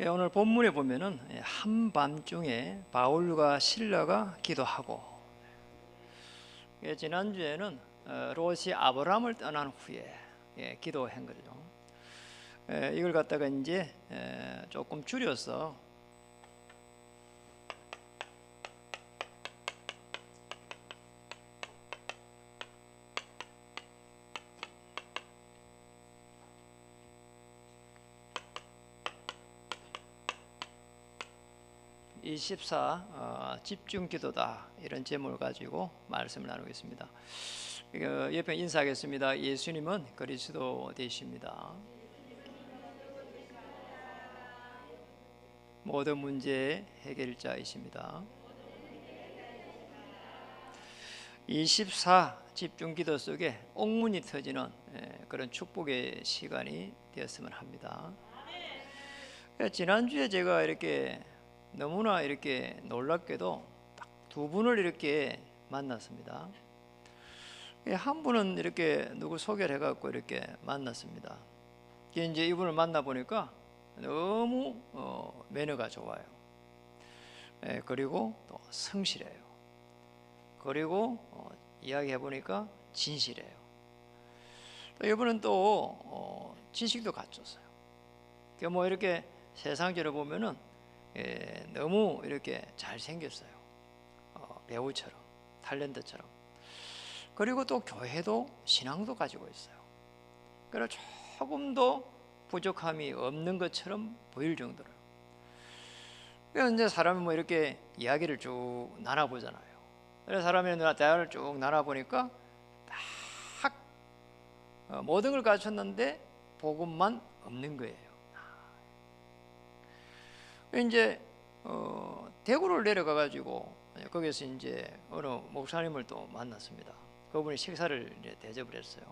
오늘 본문에 보면은 한밤중에 바울과 실라가 기도하고, 지난주에는 롯이 아브라함을 떠난 후에 기도한 거죠. 이걸 갖다가 이제 조금 줄여서 24 집중 기도다, 이런 제목을 가지고 말씀을 나누겠습니다. 옆에 인사하겠습니다. 예수님은 그리스도 되십니다. 모든 문제의 해결자이십니다. 24 집중 기도 속에 옥문이 터지는 그런 축복의 시간이 되었으면 합니다. 지난주에 제가 이렇게 너무나 이렇게 놀랍게도 딱 두 분을 이렇게 만났습니다. 한 분은 이렇게 누구 소개를 해갖고 이렇게 만났습니다. 이제 이분을 만나 보니까 너무 매너가 좋아요. 그리고 또 성실해요. 그리고 이야기해 보니까 진실해요. 또 이분은 또 지식도 갖췄어요. 뭐 이렇게 세상적으로 보면은 너무 이렇게 잘생겼어요. 배우처럼, 탤런트처럼. 그리고 또 교회도 신앙도 가지고 있어요. 그래서 조금도 부족함이 없는 것처럼 보일 정도로. 그래서 이제 사람이 뭐 이렇게 이야기를 쭉 나눠보잖아요. 그래서 사람의 대화를 쭉 나눠보니까 딱 모든 걸 갖췄는데 복음만 없는 거예요. 이제 대구를 내려가 가지고 거기서 이제 어느 목사님을 또 만났습니다. 그분이 식사를 이제 대접을 했어요.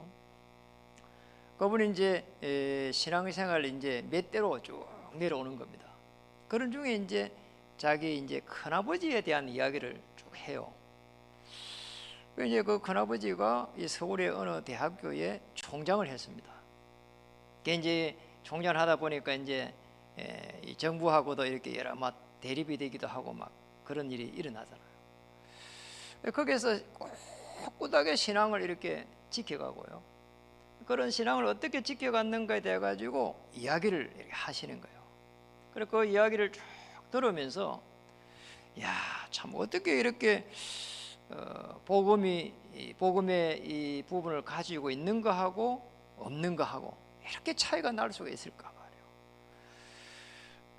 그분이 이제 신앙생활 이제 몇 대로 쭉 내려오는 겁니다. 그런 중에 이제 자기 이제 큰아버지에 대한 이야기를 쭉 해요. 이제 그 큰아버지가 이 서울의 어느 대학교에 총장을 했습니다. 이제 총장을 하다 보니까 이제 이 정부하고도 이렇게 여러 대립이 되기도 하고 막 그런 일이 일어나잖아요. 거기에서 꿋꿋하게 신앙을 이렇게 지켜가고요. 그런 신앙을 어떻게 지켜갔는가에 대해 가지고 이야기를 이렇게 하시는 거예요. 그래서 그 이야기를 쭉 들으면서 야, 참 어떻게 이렇게 복음의 이 부분을 가지고 있는 거하고 없는 거하고 이렇게 차이가 날 수가 있을까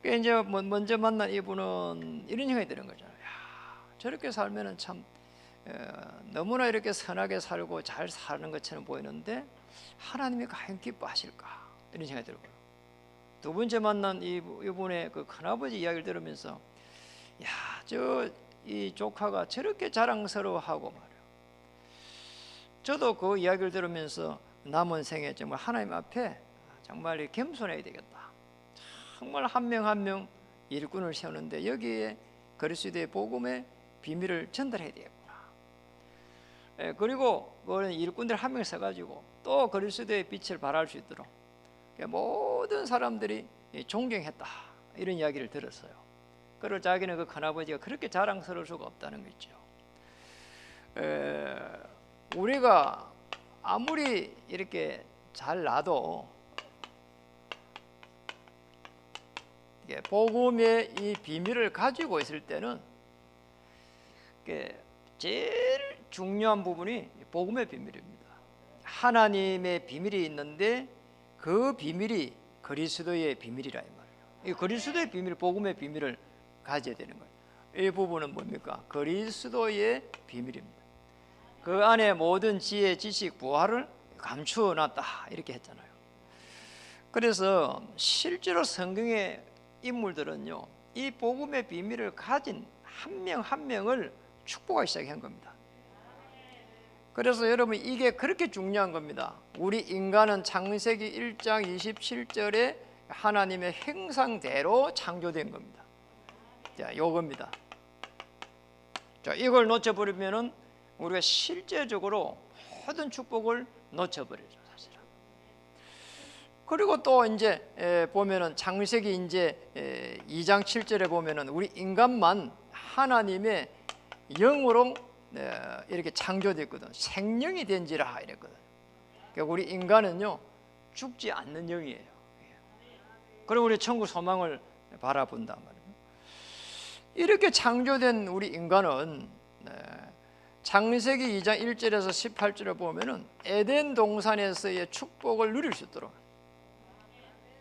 말이에요. 이제 먼저 만난 이분은 이런 생각이 드는 거잖아요. 야, 저렇게 살면은 참 너무나 이렇게 선하게 살고 잘 사는 것처럼 보이는데 하나님이 과연 기뻐하실까, 이런 생각이 들고요. 두 번째 만난 이분의 그 큰아버지 이야기를 들으면서 야, 이 조카가 저렇게 자랑스러워하고 말이에요. 저도 그 이야기를 들으면서 남은 생에 정말 하나님 앞에 정말 겸손해야 되겠다. 정말 한 명 한 명 일꾼을 세우는데 여기에 그리스도의 복음의 비밀을 전달해야 되겠구나. 그리고 그런 일꾼들 한 명 써가지고 또 그리스도의 빛을 발할 수 있도록 모든 사람들이 존경했다, 이런 이야기를 들었어요. 그리고 자기는 그 큰아버지가 그렇게 자랑스러울 수가 없다는 거죠. 우리가 아무리 이렇게 잘 나도 복음의 이 비밀을 가지고 있을 때는 제일 중요한 부분이 복음의 비밀입니다. 하나님의 비밀이 있는데 그 비밀이 그리스도의 비밀이라 이 말이에요. 이 그리스도의 비밀, 복음의 비밀을 가져야 되는 거예요. 이 부분은 뭡니까? 그리스도의 비밀입니다. 그 안에 모든 지혜, 지식, 부활을 감추어 놨다, 이렇게 했잖아요. 그래서 실제로 성경의 인물들은요, 이 복음의 비밀을 가진 한 명 한 명을 축복하기 시작한 겁니다. 그래서 여러분, 이게 그렇게 중요한 겁니다. 우리 인간은 창세기 1장 27절에 하나님의 형상대로 창조된 겁니다. 자, 요겁니다. 자, 이걸 놓쳐버리면은 우리가 실제적으로 모든 축복을 놓쳐버리죠, 사실은. 그리고 또 이제 보면은 창세기 이제 2장 7절에 보면은 우리 인간만 하나님의 영으로 이렇게 창조됐거든. 생명이 된지라 이랬거든. 그러니까 우리 인간은요 죽지 않는 영이에요. 그럼 우리 천국 소망을 바라본단 말이에요. 이렇게 창조된 우리 인간은 창세기 2장 1절에서 18절에 보면은 에덴 동산에서의 축복을 누릴 수 있도록.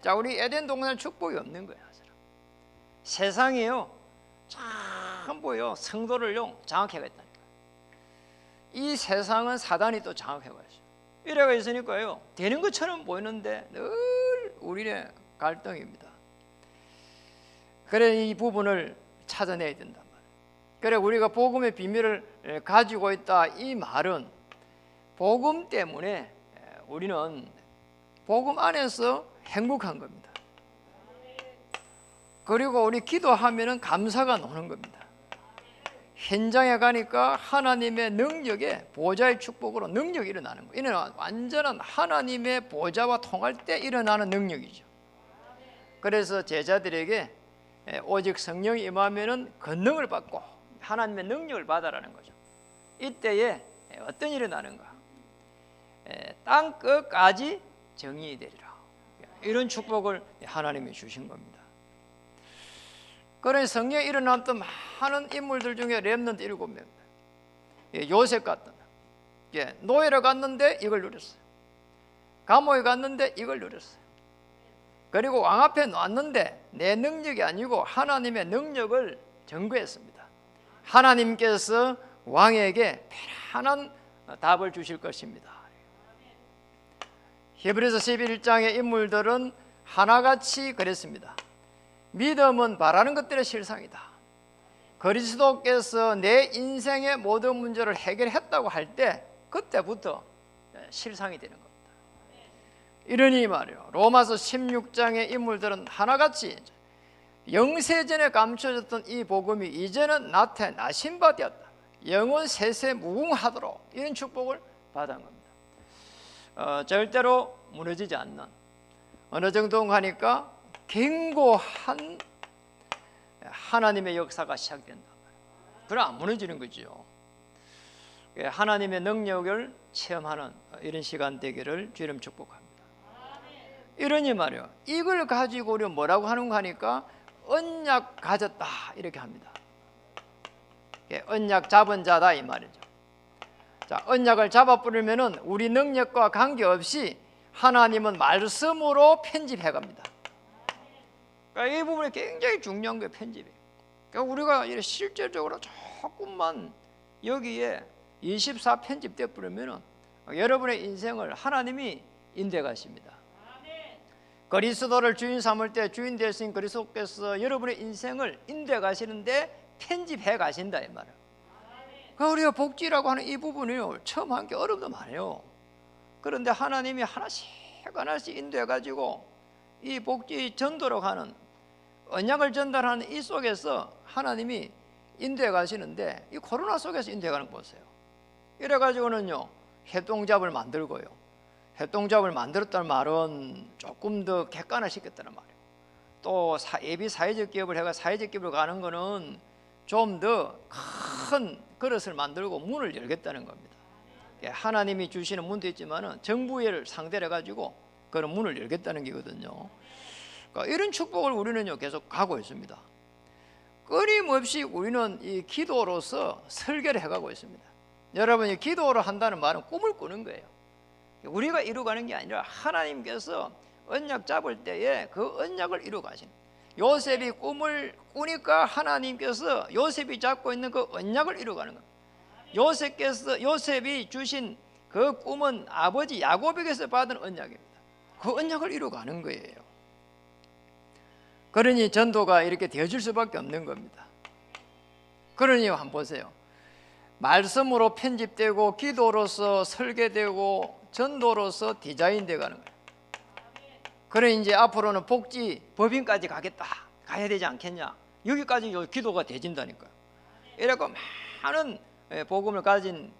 자, 우리 에덴 동산 축복이 없는 거야. 세상이요 전부요 성도를요 장악해가있다니까. 이 세상은 사단이 또 장악해가있어요. 이래가 있으니까요 되는 것처럼 보이는데 늘 우리의 갈등입니다. 그래 이 부분을 찾아내야 된단 말이에요. 그래 우리가 복음의 비밀을 가지고 있다 이 말은 복음 때문에 우리는 복음 안에서 행복한 겁니다. 그리고 우리 기도하면은 감사가 노는 겁니다. 현장에 가니까 하나님의 능력에 보좌의 축복으로 능력이 일어나는 거예요. 이는 완전한 하나님의 보좌와 통할 때 일어나는 능력이죠. 그래서 제자들에게 오직 성령이 임하면은 권능을 받고 하나님의 능력을 받아라는 거죠. 이때에 어떤 일이 나는가? 땅 끝까지 정의이 되리라. 이런 축복을 하나님이 주신 겁니다. 그런 성령이 일어났던 많은 인물들 중에 렘넌트 7명, 요셉 같은 노예로 갔는데 이걸 누렸어요. 감옥에 갔는데 이걸 누렸어요. 그리고 왕 앞에 놨는데 내 능력이 아니고 하나님의 능력을 증거했습니다. 하나님께서 왕에게 편안한 답을 주실 것입니다. 히브리서 11장의 인물들은 하나같이 그랬습니다. 믿음은 바라는 것들의 실상이다. 그리스도께서 내 인생의 모든 문제를 해결했다고 할 때 그때부터 실상이 되는 겁니다. 이러니 말이요 로마서 16장의 인물들은 하나같이 영세전에 감춰졌던 이 복음이 이제는 나신 바 되었다. 영원 세세 무궁하도록 이런 축복을 받은 겁니다. 절대로 무너지지 않는 어느 정도 가니까 견고한 하나님의 역사가 시작된다. 그럼 안 무너지는 거죠. 하나님의 능력을 체험하는 이런 시간 되기를 주님 축복합니다. 이러니 말이요 이걸 가지고 우리 뭐라고 하는가 하니까 언약 가졌다 이렇게 합니다. 언약 잡은 자다 이 말이죠. 자, 언약을 잡아버리면은 우리 능력과 관계없이 하나님은 말씀으로 편집해 갑니다. 그러니까 이 부분이 굉장히 중요한 거예요. 편집이. 그러니까 우리가 실질적으로 조금만 여기에 24 편집돼 버리면은 여러분의 인생을 하나님이 인도해 가십니다. 그리스도를 주인 삼을 때 주인 되신 그리스도께서 여러분의 인생을 인도해 가시는데 편집해 가신다 이 말이에요. 그러니까 우리가 복지라고 하는 이 부분이요 처음 한 게 어렵도 많아요. 그런데 하나님이 하나씩 인도해 가지고 이 복지 전도로 가는 언약을 전달하는 이 속에서 하나님이 인도해 가시는데 이 코로나 속에서 인도해 가는 거 보세요. 이래 가지고는요 협동조합을 만들고요. 협동조합을 만들었다는 말은 조금 더 객관화시켰다는 말이에요. 또 예비 사회적 기업을 해가 사회적 기업으로 가는 거는 좀 더 큰 그릇을 만들고 문을 열겠다는 겁니다. 하나님이 주시는 문도 있지만은 정부를 상대로 해가지고 그런 문을 열겠다는 게거든요. 그러니까 이런 축복을 우리는요 계속 가고 있습니다. 끊임없이 우리는 이 기도로서 설계를 해가고 있습니다. 여러분이 기도로 한다는 말은 꿈을 꾸는 거예요. 우리가 이루어가는 게 아니라 하나님께서 언약 잡을 때에 그 언약을 이루어가시는. 요셉이 꿈을 꾸니까 하나님께서 요셉이 잡고 있는 그 언약을 이루어가는 겁니다. 요셉이 주신 그 꿈은 아버지 야곱에게서 받은 언약입니다. 그 언약을 이루어가는 거예요. 그러니 전도가 이렇게 되어질 수밖에 없는 겁니다. 그러니 한번 보세요. 말씀으로 편집되고 기도로서 설계되고 전도로서 디자인되어 가는 거예요. 그래 이제 앞으로는 복지 법인까지 가야 되지 않겠냐. 여기까지 기도가 되진다니까요. 이래서 많은 복음을 가진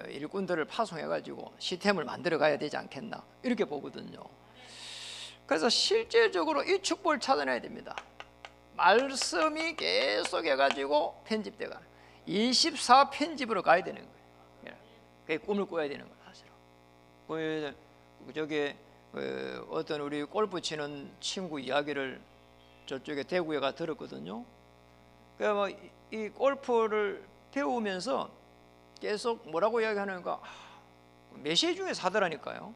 일꾼들을 파송해가지고 시스템을 만들어 가야 되지 않겠나 이렇게 보거든요. 그래서 실제적으로 이 축복을 찾아내야 됩니다. 말씀이 계속 해가지고 편집돼가 24편집으로 가야 되는 거예요. 그게 꿈을 꿔야 되는 거예요. 사실은 저기 어떤 우리 골프 치는 친구 이야기를 저쪽에 대구에 가 들었거든요. 그러니까 이 골프를 배우면서 계속 뭐라고 이야기하는가, 메시지 중에 사더라니까요.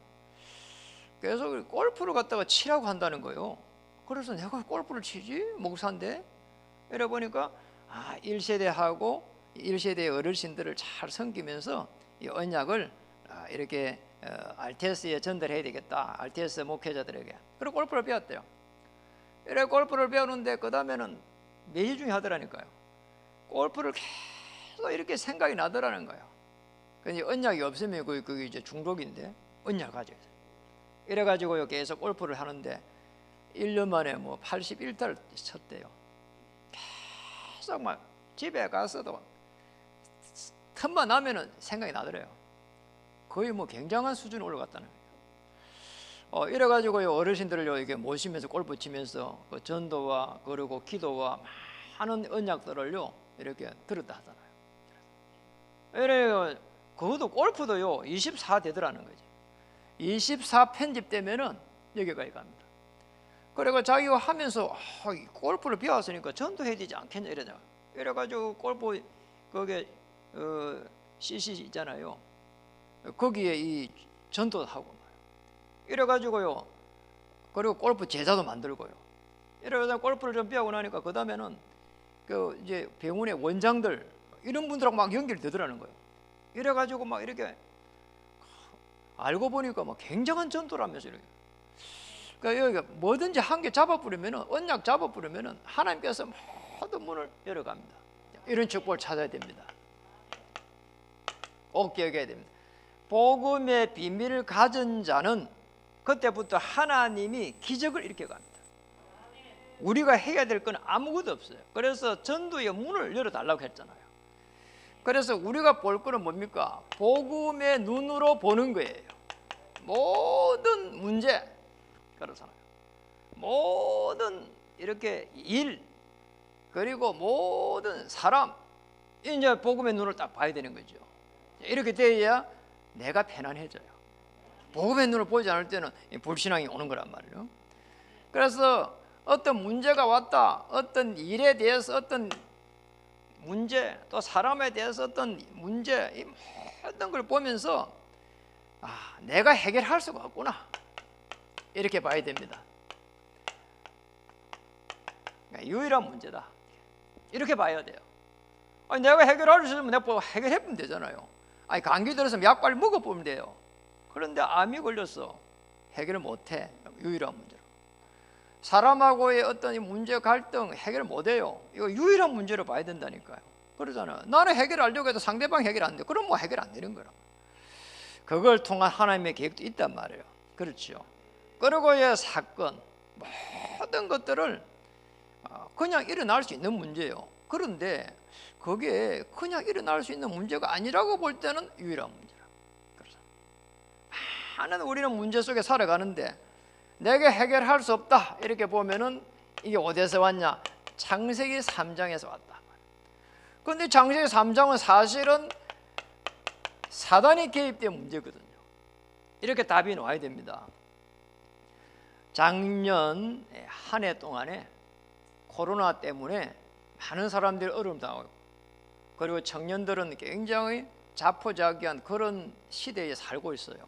계속 골프를 갖다가 치라고 한다는 거예요. 그래서 내가 골프를 치지? 목사인데? 이래 보니까 1세대하고 1세대의 어르신들을 잘 섬기면서 이 언약을 이렇게 RTS에 전달해야 되겠다. RTS 목회자들에게. 그리고 골프를 배웠대요. 이래 골프를 배우는데 그 다음에는 매일 중에 하더라니까요. 골프를 계속 이렇게 생각이 나더라는 거예요. 근데 언약이 없으면 그게 이제 중독인데 언약 가지고 있어요. 이래가지고 계속 골프를 하는데 1년 만에 뭐 81타를 쳤대요. 계속 막 집에 가서도 틈만 나면은 생각이 나더래요. 거의 뭐 굉장한 수준에 올라갔다는 거예요. 이래가지고 어르신들을 이렇게 모시면서 골프 치면서 그 전도와 그리고 기도와 많은 언약들을요 이렇게 들었다 하잖아요. 이래요. 그것도 골프도요 24되더라는 거죠. 24 편집되면은 여기까지 갑니다. 그리고 자기가 하면서 골프를 배웠으니까 전도해야 되지 않겠냐 이러잖아. 이래가지고 골프 거기에 CC 있잖아요. 거기에 이 전도도 하고 이래가지고요. 그리고 골프 제자도 만들고요. 이래가지고 골프를 좀 배우고 나니까 그 다음에는 그 이제 병원의 원장들 이런 분들하고 막 연결되더라는 거예요. 이래가지고 막 이렇게 알고 보니까 막 굉장한 전도라면서 이렇게. 그러니까 여기가 뭐든지 한 개 잡아버리면은 언약 잡아버리면은 하나님께서 모든 문을 열어갑니다. 이런 축복을 찾아야 됩니다. 꼭 기억해야 됩니다. 복음의 비밀을 가진 자는 그때부터 하나님이 기적을 일으켜 갑니다. 우리가 해야 될 건 아무것도 없어요. 그래서 전도의 문을 열어달라고 했잖아요. 그래서 우리가 볼 거는 뭡니까? 복음의 눈으로 보는 거예요. 모든 문제, 그렇잖아요. 모든 이렇게 일, 그리고 모든 사람, 이제 복음의 눈을 딱 봐야 되는 거죠. 이렇게 돼야 내가 편안해져요. 복음의 눈을 보지 않을 때는 불신앙이 오는 거란 말이에요. 그래서 어떤 문제가 왔다, 어떤 일에 대해서 어떤 문제, 또 사람에 대해서 어떤 문제, 이 모든 걸 보면서 내가 해결할 수가 없구나 이렇게 봐야 됩니다. 유일한 문제다 이렇게 봐야 돼요. 내가 해결할 수 있으면 내가 해결해보면 되잖아요. 감기 들어서 약 빨리 먹어보면 돼요. 그런데 암이 걸렸어. 해결을 못해. 유일한 문제로. 사람하고의 어떤 문제 갈등 해결 못해요. 이거 유일한 문제로 봐야 된다니까요. 그러잖아요. 나는 해결하려고 해도 상대방 해결 안 돼. 그럼 뭐 해결 안 되는 거라. 그걸 통한 하나님의 계획도 있단 말이에요. 그렇죠. 그리고의 사건 모든 것들을 그냥 일어날 수 있는 문제예요. 그런데 그게 그냥 일어날 수 있는 문제가 아니라고 볼 때는 유일한 문제라. 그렇죠. 많은 우리는 문제 속에 살아가는데 내가 해결할 수 없다 이렇게 보면은 이게 어디서 왔냐? 창세기 3장에서 왔다. 그런데 창세기 3장은 사실은 사단이 개입된 문제거든요. 이렇게 답이 나와야 됩니다. 작년 한 해 동안에 코로나 때문에 많은 사람들이 어려움 당하고 그리고 청년들은 굉장히 자포자기한 그런 시대에 살고 있어요.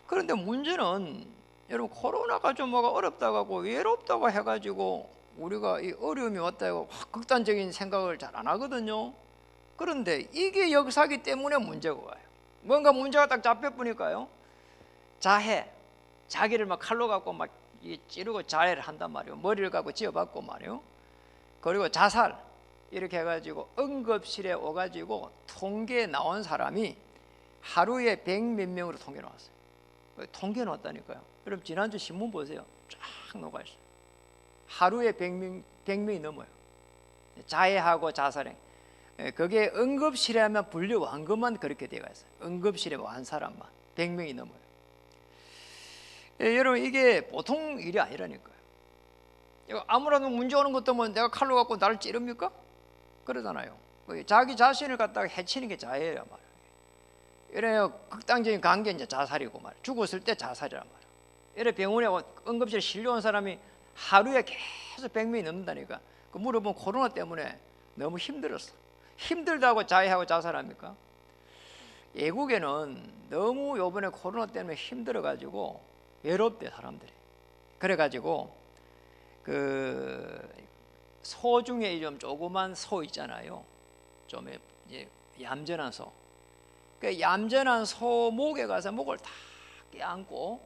그런데 문제는 여러분 코로나가 좀 뭐가 어렵다고 하고 외롭다고 해가지고 우리가 이 어려움이 왔다고 극단적인 생각을 잘 안 하거든요. 그런데 이게 역사기 때문에 문제가 와요. 뭔가 문제가 딱 잡혀보니까요 자해, 자기를 막 칼로 갖고 막 찌르고 자해를 한단 말이에요. 머리를 갖고 찧어박고 말이에요. 그리고 자살 이렇게 해가지고 응급실에 오가지고 통계에 나온 사람이 하루에 100몇 명으로 통계 나왔어요. 통계 나왔다니까요. 여러분 지난주 신문 보세요. 쫙 녹아있어요. 하루에 100명이 넘어요. 자해하고 자살해. 그게 응급실에 하면 분류한 것만 그렇게 되어 있어요. 응급실에 한 사람만 100명이 넘어요. 여러분 이게 보통 일이 아니라니까요. 이거 아무라도 문제 오는 것도 뭐 내가 칼로 갖고 나를 찌릅니까? 그러잖아요. 자기 자신을 갖다가 해치는 게 자해란 말이에요. 이래요 극단적인 관계 이제 자살이고 말이에요. 죽었을 때 자살이란 말이에요. 이래 병원에 응급실에 실려온 사람이 하루에 계속 100명이 넘는다니까. 그 물어보면 코로나 때문에 너무 힘들었어. 힘들다고 자해하고 자살합니까? 외국에는 너무 요번에 코로나 때문에 힘들어가지고 외롭대 사람들이. 그래가지고 그 소 중에 좀 조그만 소 있잖아요. 좀 이제 얌전한 소. 그 얌전한 소 목에 가서 목을 다 껴안고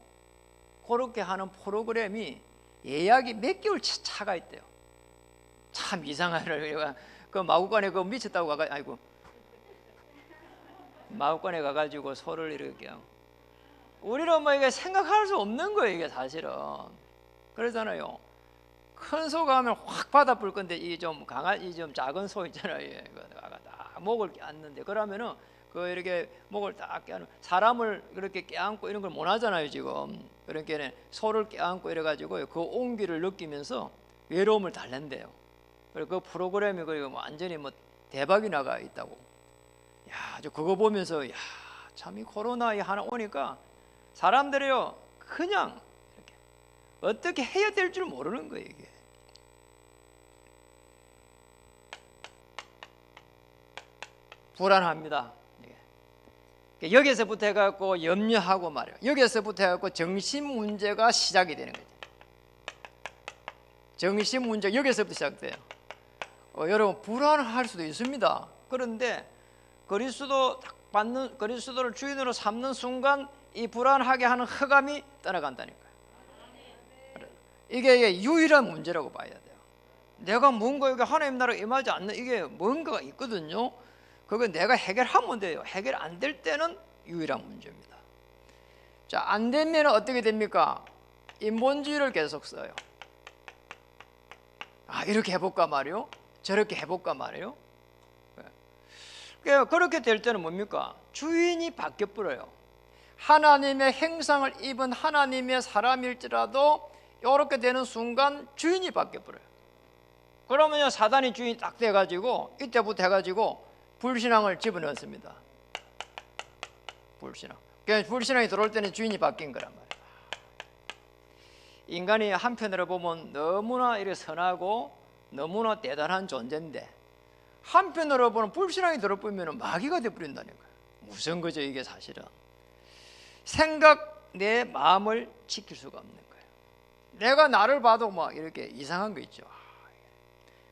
그렇게 하는 프로그램이 예약이 몇 개월 차가 있대요. 참 이상하더라고요. 그 마구간에 그 미쳤다고 가가 아이고 마구간에 가가지고 소를 이렇게 하고. 우리는 뭐 이게 생각할 수 없는 거예요. 이게 사실은 그러잖아요. 큰 소가 하면 확 바다 불 건데 이 좀 강한 이 좀 작은 소 있잖아요. 이거가 딱 목을 껴안는데 그러면은 그 이렇게 목을 딱 껴안고 사람을 그렇게 껴안고 이런 걸 못 하잖아요 지금. 그러니까 소를 껴안고 이래 가지고 그 온기를 느끼면서 외로움을 달랜대요. 그리고 그 프로그램이 그리고 완전히 뭐 대박이 나가 있다고. 야, 저 그거 보면서 야, 참 이 코로나 하나 오니까 사람들이요 그냥 이렇게 어떻게 해야 될 줄 모르는 거예요 이게. 불안합니다. 여기서부터 해갖고 염려하고 말이에요. 여기서부터 해갖고 정신 문제가 시작이 되는 거죠. 정신 문제 여기서부터 시작돼요. 여러분 불안할 수도 있습니다. 그런데 그리스도를 주인으로 삼는 순간 이 불안하게 하는 흑암이 떠나간다니까요. 이게 유일한 문제라고 봐야 돼요. 내가 뭔가 여기 하나님 나라가 임하지 않는 이게 뭔가가 있거든요. 그건 내가 해결하면 돼요. 해결 안 될 때는 유일한 문제입니다. 자, 안 되면 어떻게 됩니까? 인본주의를 계속 써요. 아, 이렇게 해볼까 말이요? 저렇게 해볼까 말이요? 그렇게 될 때는 뭡니까? 주인이 바뀌어버려요. 하나님의 형상을 입은 하나님의 사람일지라도 이렇게 되는 순간 주인이 바뀌어버려요. 그러면 사단이 주인이 딱 돼가지고 이때부터 해가지고 불신앙을 집어넣습니다. 불신앙. 불신앙이 들어올 때는 주인이 바뀐 거란 말이에요. 인간이 한편으로 보면 너무나 이렇게 선하고 너무나 대단한 존재인데 한편으로 보면 불신앙이 들어보면 마귀가 되어버린다는 거예요. 무슨 거죠 이게 사실은. 생각 내 마음을 지킬 수가 없는 거예요. 내가 나를 봐도 막 이렇게 이상한 거 있죠.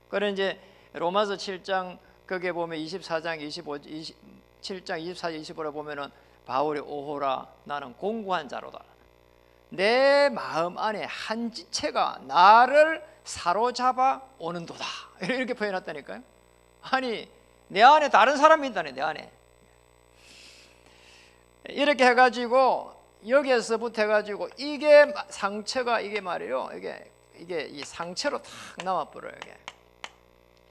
그래 이제 로마서 7장 거기에 보면 24장 25 7장 24, 25를 보면은 바울이 오호라 나는 공고한 자로다. 내 마음 안에 한 지체가 나를 사로잡아 오는도다. 이렇게 표현했다니까요. 아니 내 안에 다른 사람이 있다네. 내 안에 이렇게 해가지고 여기에서부터 해가지고 이게 상처가 이게 말이에요. 이게 이 상처로 탁 남아버려요. 이게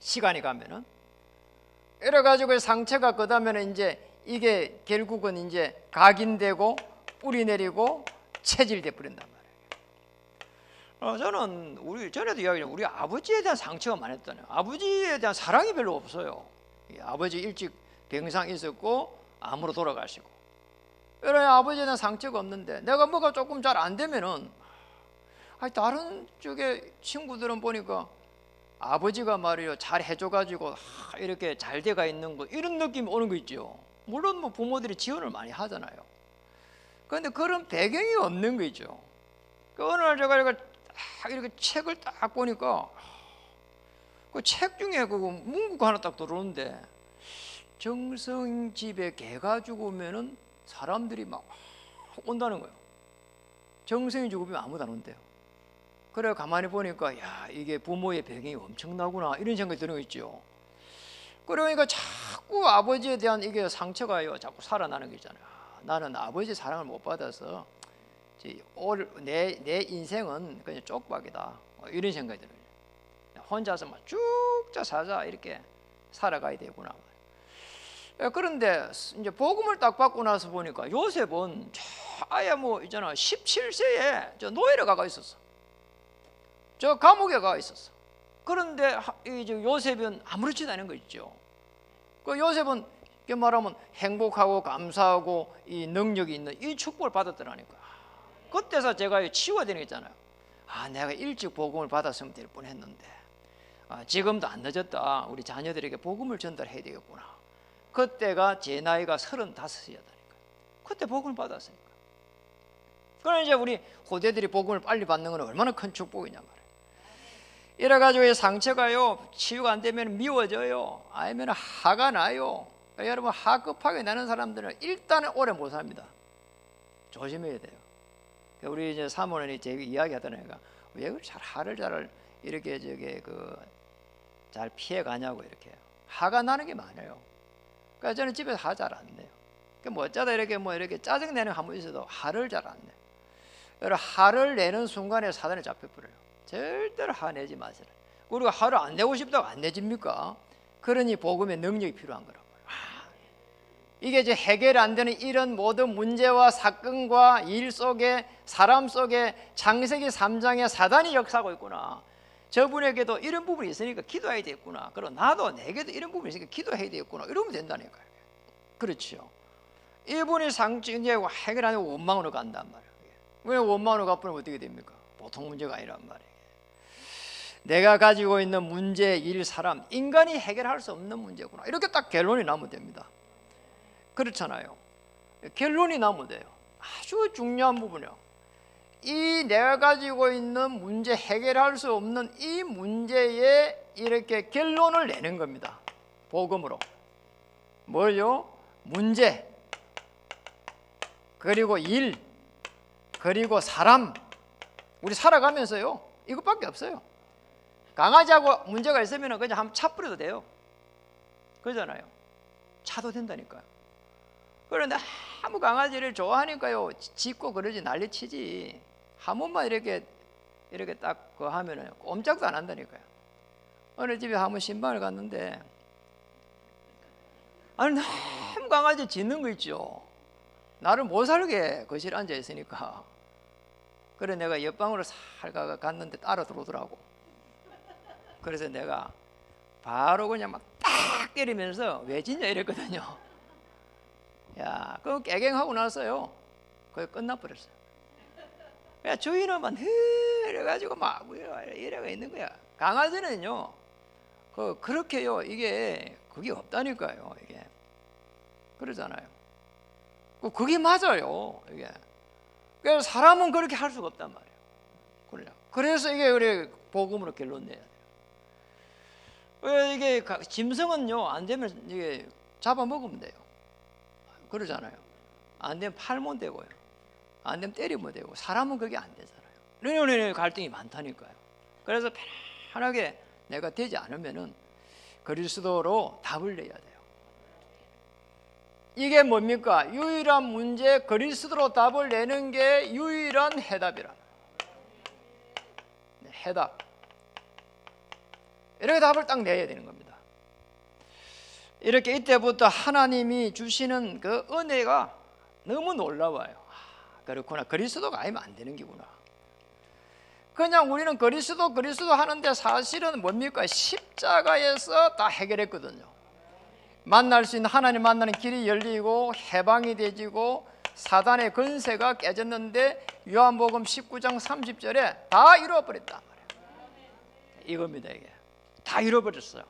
시간이 가면은 이래가지고 상처가 그다음에는 이제 이게 결국은 이제 각인되고 뿌리 내리고 체질돼 버린단 말이에요. 저는 우리 전에도 이야기했지만 우리 아버지에 대한 상처가 많았잖아요. 아버지에 대한 사랑이 별로 없어요. 아버지 일찍 병상 있었고 암으로 돌아가시고 이런 아버지에 대한 상처가 없는데 내가 뭐가 조금 잘 안 되면은 다른 쪽에 친구들은 보니까 아버지가 말이요 잘 해줘가지고 이렇게 잘 돼가 있는 거 이런 느낌이 오는 거 있죠. 물론 뭐 부모들이 지원을 많이 하잖아요. 그런데 그런 배경이 없는 거 있죠. 그 어느 날 제가 이렇게 책을 딱 보니까 그 책 중에 그 문구가 하나 딱 들어오는데 정성 집에 개가 죽으면은 사람들이 막 온다는 거예요. 정성이 죽으면 아무도 안 온대요. 그래 가만히 보니까 야 이게 부모의 배경이 엄청나구나 이런 생각이 드는 거 있죠. 그러니까 자꾸 아버지에 대한 이게 상처가요 자꾸 살아나는 게 있잖아요. 나는 아버지 사랑을 못 받아서 내 인생은 그냥 쪽박이다 이런 생각이 들어요. 혼자서 막 쭉자 사자 이렇게 살아가야 되구나. 그런데 이제 복음을 딱 받고 나서 보니까 요셉은 아예 뭐 있잖아 17세에 저 노예를 가가 있었어. 저 감옥에 가 있었어. 그런데 이제 요셉은 아무렇지도 않은 거 있죠. 그 요셉은 말하면 행복하고 감사하고 이 능력이 있는 이 축복을 받았더라니까. 그때서 제가 치유되는 게 있잖아요. 내가 일찍 복음을 받았으면 될 뻔했는데 지금도 안 늦었다. 우리 자녀들에게 복음을 전달해야 되겠구나. 그때가 제 나이가 35이었다니까. 그때 복음을 받았으니까. 그럼 이제 우리 후대들이 복음을 빨리 받는 건 얼마나 큰 축복이냐 말이에요. 이래가지고 상처가요 치유가 안 되면 미워져요. 아니면 화가 나요. 여러분 화 급하게 나는 사람들은 일단은 오래 못 삽니다. 조심해야 돼요. 우리 이제 사모님이 제 이야기 하더니까 왜 잘 화를 잘 이렇게 잘 피해 가냐고 이렇게 화가 나는 게 많아요. 그러니까 저는 집에서 화 잘 안 내요. 뭐 어쩌다 이렇게 짜증 내는 한 번 있어도 화를 잘 안 내요. 여러분 화를 내는 순간에 사단에 잡혀버려요. 절대로 화 내지 마세요. 우리가 화를 안 내고 싶다고 안 내집니까? 그러니 복음의 능력이 필요한 거라고. 이게 이제 해결 안 되는 이런 모든 문제와 사건과 일 속에 사람 속에 창세기 3장에 사단이 역사하고 있구나. 저분에게도 이런 부분이 있으니까 기도해야 되겠구나. 그리고 나도 내게도 이런 부분이 있으니까 기도해야 되겠구나. 이러면 된다니까요. 그렇죠. 이분이 상처 이제 해결 안 되고 원망으로 간단 말이에요. 왜 원망으로 가버리면 어떻게 됩니까? 보통 문제가 아니란 말이에요. 내가 가지고 있는 문제, 일, 사람, 인간이 해결할 수 없는 문제구나. 이렇게 딱 결론이 나면 됩니다. 그렇잖아요. 결론이 나면 돼요. 아주 중요한 부분이요. 이 내가 가지고 있는 문제, 해결할 수 없는 이 문제에 이렇게 결론을 내는 겁니다. 복음으로. 뭘요? 문제, 그리고 일, 그리고 사람. 우리 살아가면서요 이것밖에 없어요. 강아지하고 문제가 있으면 그냥 한번 차 뿌려도 돼요. 그러잖아요. 차도 된다니까요. 그런데 아무 강아지를 좋아하니까요 짖고 그러지 난리치지 한 번만 이렇게 딱 그거 하면은 꼼짝도 안 한다니까요. 어느 집에 한번 신방을 갔는데 너무 강아지 짖는 거 있죠. 나를 못 살게 거실에 앉아 있으니까. 그래 내가 옆방으로 살가 갔는데 따라 들어오더라고. 그래서 내가 바로 그냥 막 딱 때리면서 왜 짖냐 이랬거든요. 야, 그거 깨갱하고 나서요 거의 끝나버렸어요. 야, 주인은 막 이래가지고 막 이래가 있는 거야. 강아지는요 그렇게요 이게 그게 없다니까요. 이게 그러잖아요. 그게 맞아요. 이게 그래서 사람은 그렇게 할 수가 없단 말이에요. 그래서 이게 우리 복음으로 결론 내야 돼요. 이게 짐승은요 안 되면 이게 잡아먹으면 돼요. 그러잖아요. 안 되면 팔면 되고요. 안 되면 때리면 되고. 사람은 그게 안 되잖아요. 이런 갈등이 많다니까요. 그래서 편하게 내가 되지 않으면은 그리스도로 답을 내야 돼요. 이게 뭡니까? 유일한 문제 그리스도로 답을 내는 게 유일한 해답이라. 해답. 이렇게 답을 딱 내야 되는 겁니다. 이렇게 이때부터 하나님이 주시는 그 은혜가 너무 놀라워요. 그렇구나. 그리스도가 아니면 안 되는 기구나. 그냥 우리는 그리스도 하는데 사실은 뭡니까? 십자가에서 다 해결했거든요. 만날 수 있는 하나님 만나는 길이 열리고 해방이 되지고 사단의 권세가 깨졌는데 요한복음 19장 30절에 다 이루어버렸단 말이에요. 이겁니다. 이게 다 잃어버렸어요.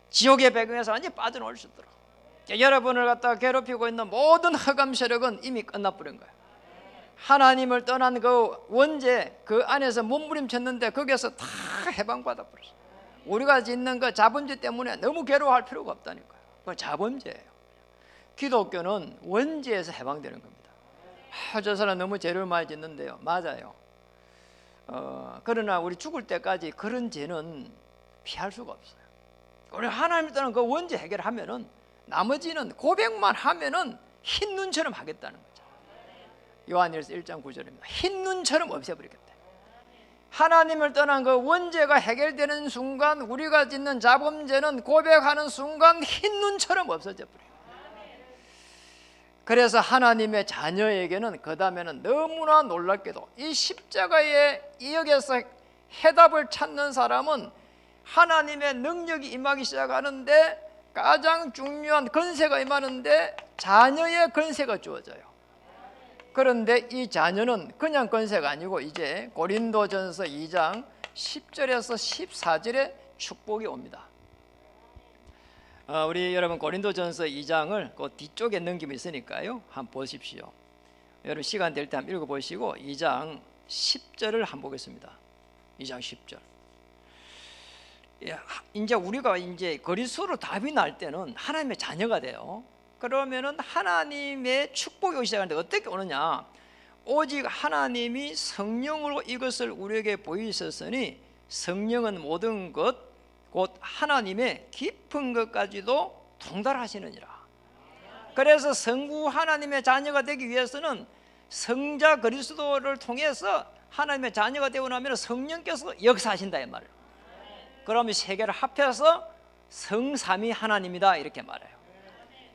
지옥의 배경에서 완전히 빠져나올 수 있도록. 여러분을 갖다가 괴롭히고 있는 모든 흑암 세력은 이미 끝나버린 거예요. 하나님을 떠난 그 원죄 그 안에서 몸부림쳤는데 거기에서 다 해방받아 버렸어요. 우리가 짓는 그 자범죄 때문에 너무 괴로워할 필요가 없다니까요. 그건 자범죄예요. 기독교는 원죄에서 해방되는 겁니다. 저 사람 너무 죄를 많이 짓는데요. 맞아요. 그러나 우리 죽을 때까지 그런 죄는 피할 수가 없어요. 우리 하나님을 떠난 그 원죄 해결하면은 나머지는 고백만 하면은 흰 눈처럼 하겠다는 거죠. 요한일서 1장 9절입니다. 흰 눈처럼 없애버리겠다. 하나님을 떠난 그 원죄가 해결되는 순간 우리가 짓는 자범죄는 고백하는 순간 흰 눈처럼 없어져 버려요. 그래서 하나님의 자녀에게는 그 다음에는 너무나 놀랍게도 이 십자가의 이 여기에서 해답을 찾는 사람은 하나님의 능력이 임하기 시작하는데 가장 중요한 권세가 임하는데 자녀의 권세가 주어져요. 그런데 이 자녀는 그냥 권세가 아니고 이제 고린도전서 2장 10절에서 14절에 축복이 옵니다. 우리 여러분 고린도전서 2장을 그 뒤쪽에 넘김이 있으니까요, 한번 보십시오. 여러분 시간 될 때 한번 읽어보시고 2장 10절을 한번 보겠습니다. 2장 10절. 이제 우리가 이제 그리스도로 답이 날 때는 하나님의 자녀가 돼요. 그러면은 하나님의 축복이 오기 시작하는데 어떻게 오느냐? 오직 하나님이 성령으로 이것을 우리에게 보이셨으니 성령은 모든 것 곧 하나님의 깊은 것까지도 통달하시느니라. 그래서 성부 하나님의 자녀가 되기 위해서는 성자 그리스도를 통해서 하나님의 자녀가 되고 나면 성령께서 역사하신다 이 말이에요. 그러면 세 개를 합해서 성삼위 하나님이다 이렇게 말해요.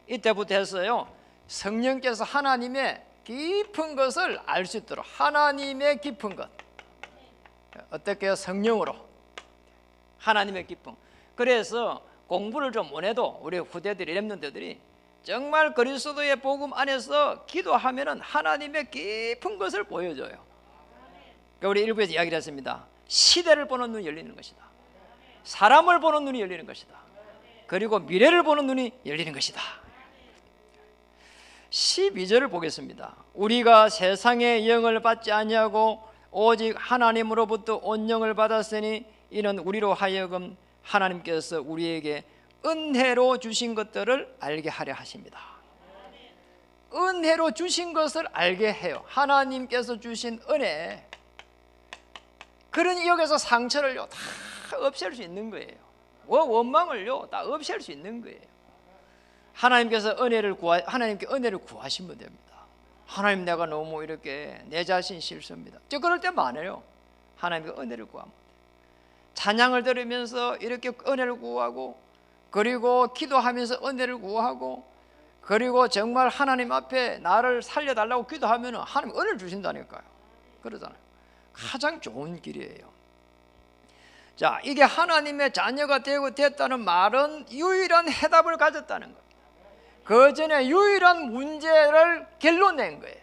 이때부터 해서요, 성령께서 하나님의 깊은 것을 알 수 있도록 하나님의 깊은 것, 어떻게 해요? 성령으로 하나님의 깊은. 그래서 공부를 좀 못해도 우리 후대들이 렘넌트들이 정말 그리스도의 복음 안에서 기도하면은 하나님의 깊은 것을 보여줘요. 그러니까 우리 일부에서 이야기를 했습니다. 시대를 보는 눈이 열리는 것이다. 사람을 보는 눈이 열리는 것이다. 그리고 미래를 보는 눈이 열리는 것이다. 12절을 보겠습니다. 우리가 세상의 영을 받지 아니하고 오직 하나님으로부터 온 영을 받았으니 이는 우리로 하여금 하나님께서 우리에게 은혜로 주신 것들을 알게 하려 하십니다. 은혜로 주신 것을 알게 해요. 하나님께서 주신 은혜. 그러니 여기서 상처를요 다 없앨 수 있는 거예요. 원망을요 다 없앨 수 있는 거예요. 하나님께서 하나님께 은혜를 구하시면 됩니다. 하나님, 내가 너무 이렇게 내 자신 실수입니다. 저 그럴 때 많아요. 하나님께 은혜를 구합니다. 찬양을 들으면서 이렇게 은혜를 구하고, 그리고 기도하면서 은혜를 구하고, 그리고 정말 하나님 앞에 나를 살려달라고 기도하면 하나님 은혜를 주신다니까요. 그러잖아요. 가장 좋은 길이에요. 자, 이게 하나님의 자녀가 되고 됐다는 말은 유일한 해답을 가졌다는 겁니다. 그 전에 유일한 문제를 결론낸 거예요.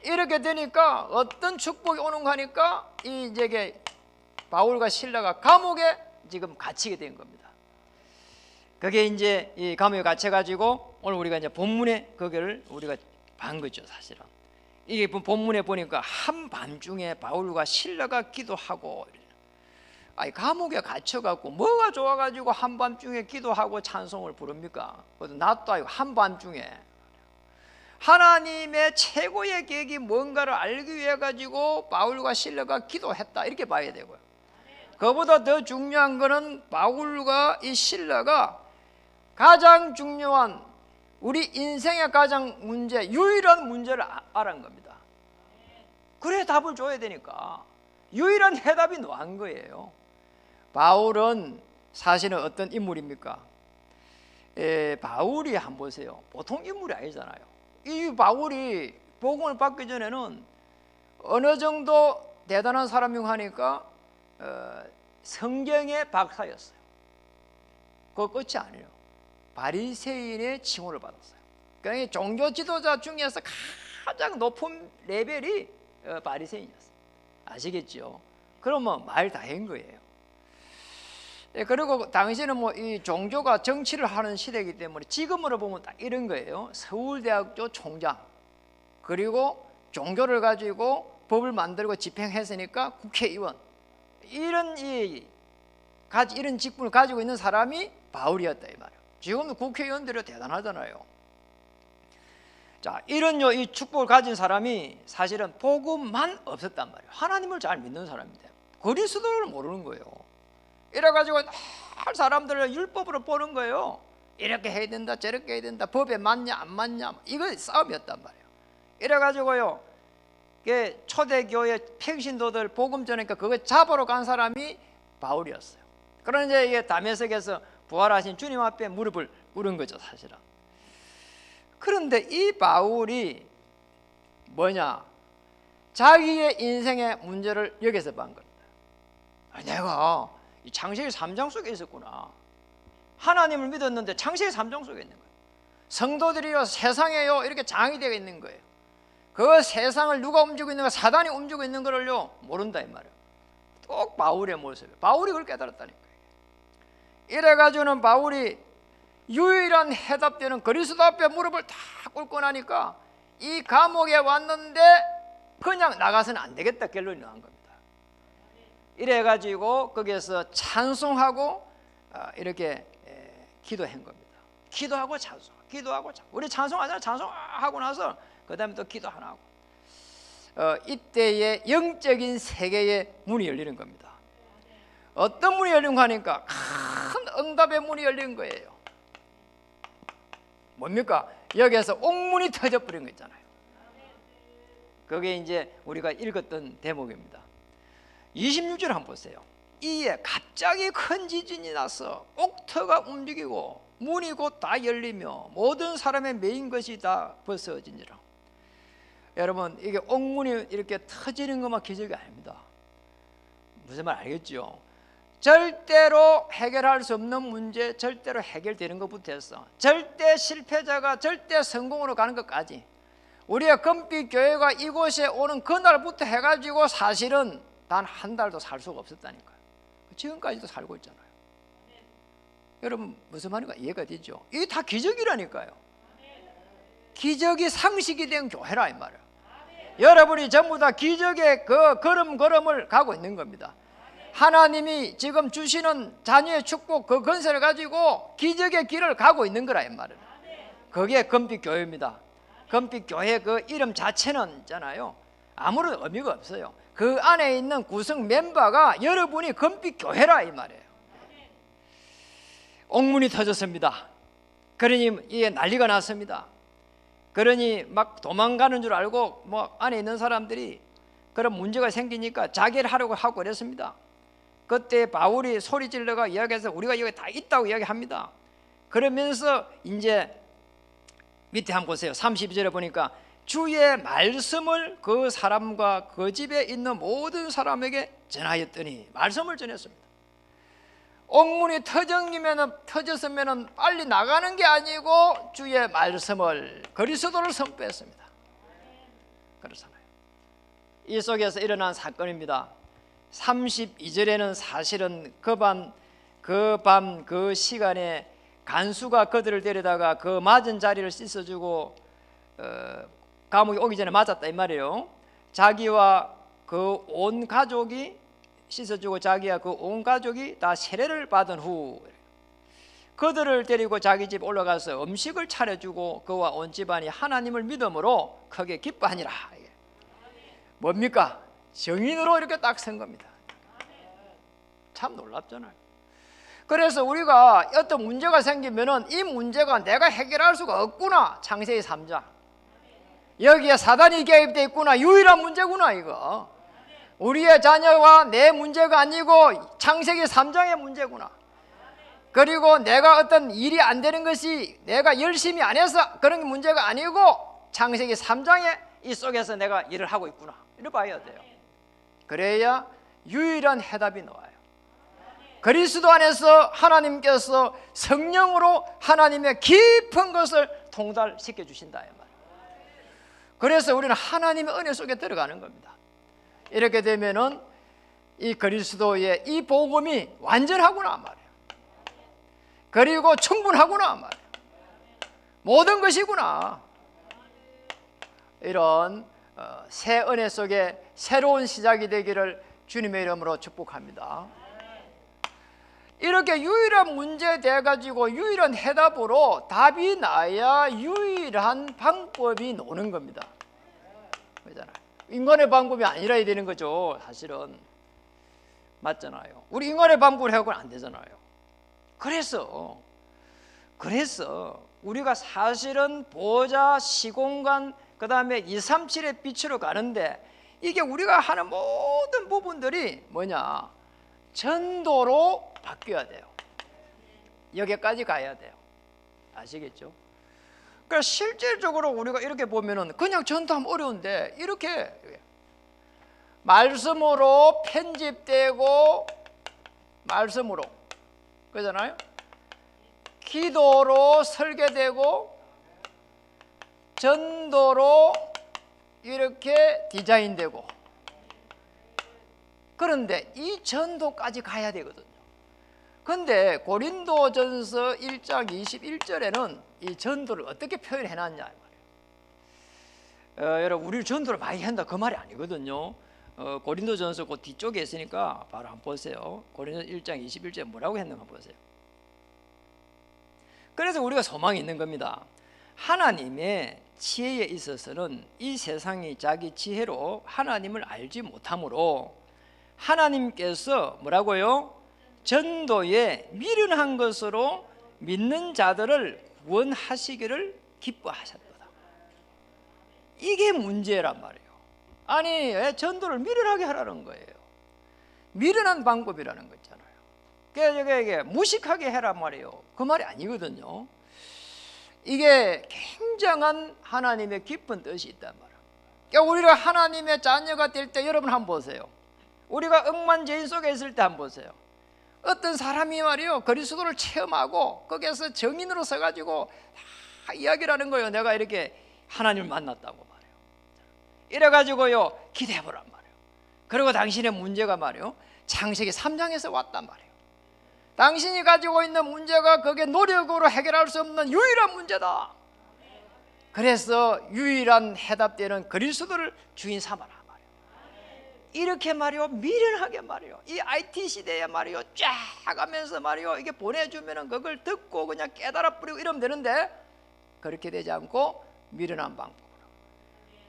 이렇게 되니까 어떤 축복이 오는가 하니까 이제 바울과 실라가 감옥에 지금 갇히게 된 겁니다. 그게 이제 이 감옥에 갇혀가지고 오늘 우리가 이제 본문에 거기를 우리가 본 거죠, 사실은. 이게 본문에 보니까 한밤중에 바울과 실라가 기도하고, 감옥에 갇혀갖고 뭐가 좋아가지고 한밤중에 기도하고 찬송을 부릅니까? 낮도 아니고 한밤중에. 하나님의 최고의 계획이 뭔가를 알기 위해 가지고 바울과 실라가 기도했다 이렇게 봐야 되고요. 그보다 더 중요한 것은 바울과 이 실라가 가장 중요한 우리 인생의 가장 유일한 문제를 알은 겁니다. 그래 답을 줘야 되니까 유일한 해답이 나온 거예요. 바울은 사실은 어떤 인물입니까? 바울이 한번 보세요. 보통 인물이 아니잖아요. 이 바울이 복음을 받기 전에는 어느 정도 대단한 사람이고 하니까 성경의 박사였어요. 그거 끝이 아니에요. 바리새인의 칭호를 받았어요. 그러니까 종교 지도자 중에서 가장 높은 레벨이 바리새인이었어요. 아시겠죠? 그러면 말 다한 거예요. 그리고 당시에는 이 종교가 정치를 하는 시대이기 때문에 지금으로 보면 딱 이런 거예요. 서울대학교 총장, 그리고 종교를 가지고 법을 만들고 집행했으니까 국회의원, 이런 직분을 가지고 있는 사람이 바울이었다 이 말이에요. 지금도 국회의원들이 대단하잖아요. 자, 이 축복을 가진 사람이 사실은 복음만 없었단 말이에요. 하나님을 잘 믿는 사람인데 그리스도를 모르는 거예요. 이래가지고 사람들을 율법으로 보는 거예요. 이렇게 해야 된다, 저렇게 해야 된다, 법에 맞냐 안 맞냐, 이거 싸움이었단 말이에요. 이래가지고요, 초대교회 평신도들 복음 전하니까 그거 잡으러 간 사람이 바울이었어요. 그런데 이게 다메섹에서 부활하신 주님 앞에 무릎을 꿇은 거죠, 사실은. 그런데 이 바울이 뭐냐? 자기의 인생의 문제를 여기서 본 겁니다. 내가 이 창세기 3장 속에 있었구나. 하나님을 믿었는데 창세기 3장 속에 있는 거예요. 성도들이요 세상에요 이렇게 장이 되어 있는 거예요. 그 세상을 누가 움직이고 있는가? 사단이 움직이고 있는 거를요 모른다 이 말이에요. 꼭 바울의 모습이에요. 바울이 그걸 깨달았다니까요. 이래가지고는 바울이 유일한 해답되는 그리스도 앞에 무릎을 다 꿇고 나니까 이 감옥에 왔는데 그냥 나가서는 안 되겠다 결론이 난 겁니다. 이래가지고 거기에서 찬송하고 이렇게 기도한 겁니다. 기도하고 찬송, 기도하고 찬송. 우리 찬송하잖아요. 찬송하고 나서 그 다음에 또 기도 하나 하고 이때에 영적인 세계의 문이 열리는 겁니다. 어떤 문이 열리는가 하니까 큰 응답의 문이 열린 거예요. 뭡니까? 여기에서 옥문이 터져버린 거 있잖아요. 그게 이제 우리가 읽었던 대목입니다. 26절 한번 보세요. 이에 갑자기 큰 지진이 나서 옥터가 움직이고 문이 곧 다 열리며 모든 사람의 메인 것이 다 벗어지니라. 여러분 이게 옥문이 이렇게 터지는 것만 기적이 아닙니다. 무슨 말 알겠죠? 절대로 해결할 수 없는 문제, 절대로 해결되는 것부터 해서 절대 실패자가 절대 성공으로 가는 것까지 우리의 금빛 교회가 이곳에 오는 그날부터 해가지고 사실은 단 한 달도 살 수가 없었다니까요. 지금까지도 살고 있잖아요. 여러분 무슨 말인가 이해가 되죠? 이게 다 기적이라니까요. 기적이 상식이 된 교회라 이 말이에요. 여러분이 전부 다 기적의 그 걸음걸음을 가고 있는 겁니다. 하나님이 지금 주시는 자녀의 축복 그 건설을 가지고 기적의 길을 가고 있는 거라 이 말이에요. 그게 금빛교회입니다. 금빛교회 그 이름 자체는 있잖아요 아무런 의미가 없어요. 그 안에 있는 구성 멤버가 여러분이 금빛교회라 이 말이에요. 옥문이 터졌습니다. 그러니 이게 난리가 났습니다. 그러니 막 도망가는 줄 알고 뭐 안에 있는 사람들이 그런 문제가 생기니까 자결 하려고 하고 그랬습니다. 그때 바울이 소리 질러가 이야기해서 우리가 여기 다 있다고 이야기합니다. 그러면서 이제 밑에 한번 보세요. 32절에 보니까 주의 말씀을 그 사람과 그 집에 있는 모든 사람에게 전하였더니 말씀을 전했습니다. 옥문이 터졌으면 빨리 나가는 게 아니고 주의 말씀을 그리스도를 선포했습니다. 그렇잖아요. 이 속에서 일어난 사건입니다. 32절에는 사실은 그 밤 그 시간에 간수가 그들을 데려다가 그 맞은 자리를 씻어주고 감옥에 오기 전에 맞았다 이 말이에요. 자기와 그 온 가족이 씻어주고 자기와 그 온 가족이 다 세례를 받은 후 그들을 데리고 자기 집 올라가서 음식을 차려주고 그와 온 집안이 하나님을 믿음으로 크게 기뻐하니라. 뭡니까? 정인으로 이렇게 딱 선 겁니다. 참 놀랍잖아요. 그래서 우리가 어떤 문제가 생기면은 이 문제가 내가 해결할 수가 없구나. 창세기 3장. 여기에 사단이 개입되어 있구나. 유일한 문제구나 이거. 우리의 자녀와 내 문제가 아니고 창세기 3장의 문제구나. 그리고 내가 어떤 일이 안 되는 것이 내가 열심히 안 해서 그런 게 문제가 아니고 창세기 3장의 이 속에서 내가 일을 하고 있구나. 이렇게 봐야 돼요. 그래야 유일한 해답이 나와요. 그리스도 안에서 하나님께서 성령으로 하나님의 깊은 것을 통달시켜 주신다 이 말이에요. 그래서 우리는 하나님의 은혜 속에 들어가는 겁니다. 이렇게 되면은 이 그리스도의 이 복음이 완전하구나 말이에요. 그리고 충분하구나 말이에요. 모든 것이구나. 이런 새 은혜 속에 새로운 시작이 되기를 주님의 이름으로 축복합니다. 이렇게 유일한 문제에 대해 가지고 유일한 해답으로 답이 나야 유일한 방법이 나오는 겁니다. 그렇잖아요. 인간의 방법이 아니라 되는 거죠. 사실은 맞잖아요. 우리 인간의 방법으로 해서는 안 되잖아요. 그래서 우리가 사실은 보좌, 시공간, 그 다음에 237의 빛으로 가는데 이게 우리가 하는 모든 부분들이 뭐냐? 전도로 바뀌어야 돼요. 여기까지 가야 돼요. 아시겠죠? 그러니까 실질적으로 우리가 이렇게 보면은 그냥 전도하면 어려운데 이렇게 말씀으로 편집되고 말씀으로, 그러잖아요. 기도로 설계되고 전도로 이렇게 디자인되고, 그런데 이 전도까지 가야 되거든요. 근데 고린도전서 1장 21절에는 이 전도를 어떻게 표현해 놨냐 말이에요. 여러분, 우리 전도를 많이 한다 그 말이 아니거든요. 고린도전서 그 뒤쪽에 있으니까 바로 한번 보세요. 고린도 1장 21절에 뭐라고 했는가 보세요. 그래서 우리가 소망이 있는 겁니다. 하나님의 지혜에 있어서는 이 세상이 자기 지혜로 하나님을 알지 못하므로 하나님께서 뭐라고요? 전도에 미련한 것으로 믿는 자들을 구원하시기를 기뻐하셨도다. 이게 문제란 말이에요. 아니, 왜 전도를 미련하게 하라는 거예요? 미련한 방법이라는 거 있잖아요. 이게 무식하게 해란 말이에요. 그 말이 아니거든요. 이게 굉장한 하나님의 깊은 뜻이 있단 말이에요. 그러니까 우리가 하나님의 자녀가 될 때, 여러분 한번 보세요. 우리가 억만죄인 속에 있을 때 한번 보세요. 어떤 사람이 말이요, 그리스도를 체험하고 거기에서 정인으로 서가지고 다 이야기를 하는 거예요. 내가 이렇게 하나님을 만났다고 말이에요. 이래가지고요, 기대해보란 말이에요. 그리고 당신의 문제가 말이에요, 창세기 3장에서 왔단 말이에요. 당신이 가지고 있는 문제가 그게 노력으로 해결할 수 없는 유일한 문제다. 그래서 유일한 해답되는 그리스도를 주인 삼아라 말이에요. 이렇게 말이요, 미련하게 말이요, 이 IT 시대에 말이요, 쫙 하면서 말이요, 이게 보내주면은 그걸 듣고 그냥 깨달아 뿌리고 이러면 되는데, 그렇게 되지 않고 미련한 방법으로.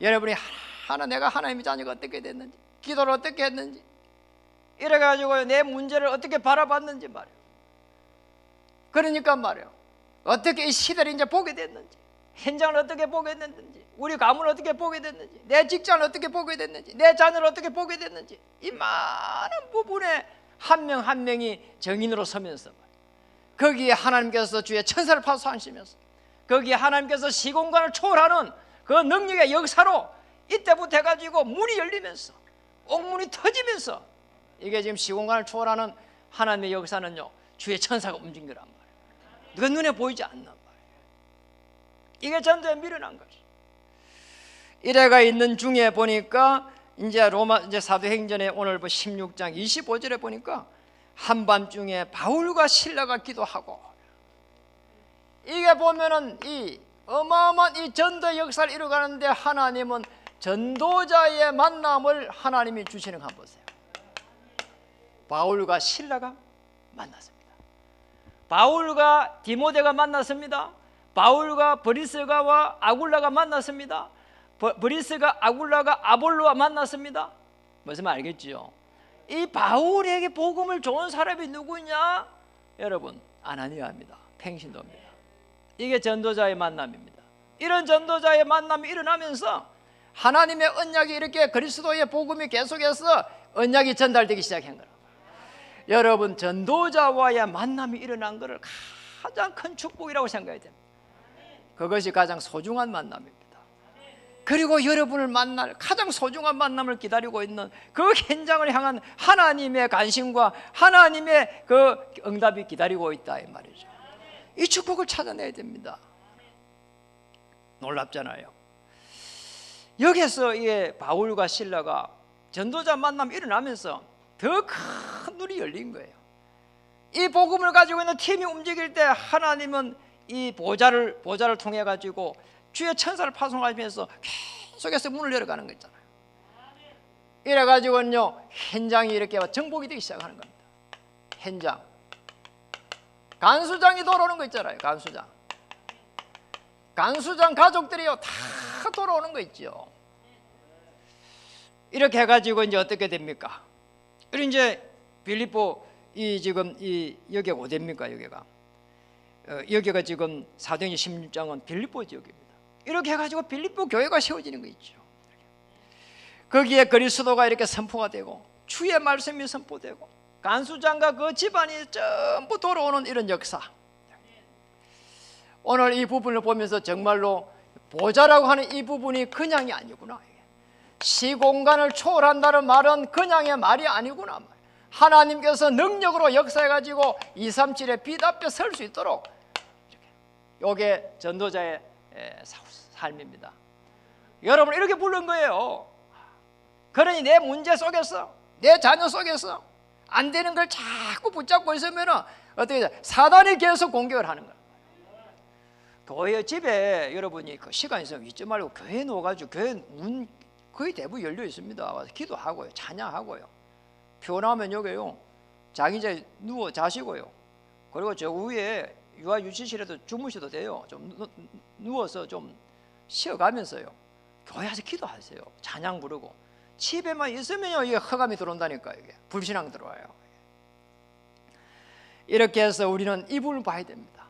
여러분이 하나 내가 하나님의 자녀가 어떻게 됐는지, 기도를 어떻게 했는지, 이래가지고 내 문제를 어떻게 바라봤는지 말이에요. 그러니까 말이에요, 어떻게 이 시대를 이제 보게 됐는지, 현장을 어떻게 보게 됐는지, 우리 가문을 어떻게 보게 됐는지, 내 직장을 어떻게 보게 됐는지, 내 자녀를 어떻게 보게 됐는지, 이 많은 부분에 한 명 한 명이 정인으로 서면서 거기에 하나님께서 주의 천사를 파수하시면서 거기에 하나님께서 시공간을 초월하는 그 능력의 역사로 이때부터 해가지고 문이 열리면서 옥문이 터지면서, 이게 지금 시공간을 초월하는 하나님의 역사는요, 주의 천사가 움직인 거란 말이에요. 그 눈에 보이지 않는 말이에요. 이게 전도에 미련한 것이. 이래가 있는 중에 보니까 이제 사도행전에 오늘 16장 25절에 보니까 한밤중에 바울과 실라가 기도하고, 이게 보면은 이 어마어마한 이 전도 역사를 이루어가는데 하나님은 전도자의 만남을 하나님이 주시는 거 한번 보세요. 바울과 실라가 만났습니다. 바울과 디모데가 만났습니다. 바울과 브리스가와 아굴라가 만났습니다. 브리스가 아굴라가 아볼로와 만났습니다. 무슨 말 알겠지요? 이 바울에게 복음을 좋은 사람이 누구냐? 여러분, 아나니아입니다. 평신도입니다. 이게 전도자의 만남입니다. 이런 전도자의 만남이 일어나면서 하나님의 언약이 이렇게 그리스도의 복음이 계속해서 언약이 전달되기 시작한 거예요. 여러분, 전도자와의 만남이 일어난 것을 가장 큰 축복이라고 생각해야 됩니다. 그것이 가장 소중한 만남입니다. 그리고 여러분을 만날 가장 소중한 만남을 기다리고 있는 그 현장을 향한 하나님의 관심과 하나님의 그 응답이 기다리고 있다 이 말이죠. 이 축복을 찾아내야 됩니다. 놀랍잖아요. 여기서 이 바울과 실라가 전도자 만남이 일어나면서 더 큰 눈이 열린 거예요. 이 복음을 가지고 있는 팀이 움직일 때 하나님은 이 보좌를 통해 가지고 주의 천사를 파송하면서 계속해서 문을 열어가는 거 있잖아요. 이래 가지고는요, 현장이 이렇게 정복이 되기 시작하는 겁니다. 현장, 간수장이 돌아오는 거 있잖아요. 간수장 가족들이요 다 돌아오는 거 있죠. 이렇게 해가지고 이제 어떻게 됩니까? 그리고 이제 빌립보 지금 여기가 어디입니까? 여기가 지금 사도행전 16장은 빌립보 지역입니다. 이렇게 해가지고 빌립보 교회가 세워지는 거 있죠. 거기에 그리스도가 이렇게 선포가 되고 주의 말씀이 선포되고 간수장과 그 집안이 전부 돌아오는 이런 역사. 오늘 이 부분을 보면서 정말로 보좌라고 하는 이 부분이 그냥이 아니구나. 시공간을 초월한다는 말은 그냥의 말이 아니구나. 하나님께서 능력으로 역사해 가지고 237의 빛 앞에 설 수 있도록, 이게 전도자의 삶입니다. 여러분 이렇게 부른 거예요. 그러니 내 문제 속에서, 내 자녀 속에서 안 되는 걸 자꾸 붙잡고 있으면 어떻게 돼? 사단이 계속 공격을 하는 거예요. 교회 집에 여러분이 그 시간 있으면 잊지 말고 교회에 놓아가지고 교회 문 거의 대부분 열려 있습니다. 와서 기도하고요, 찬양하고요. 피곤하면 여기요 자기자 누워 자시고요. 그리고 저 위에 유아 유치실에도 주무셔도 돼요. 좀 누워서 좀 쉬어가면서요. 교회 와서 기도하세요. 찬양 부르고. 집에만 있으면요 이게 허감이 들어온다니까. 이게 불신앙 들어와요. 이렇게 해서 우리는 이분을 봐야 됩니다.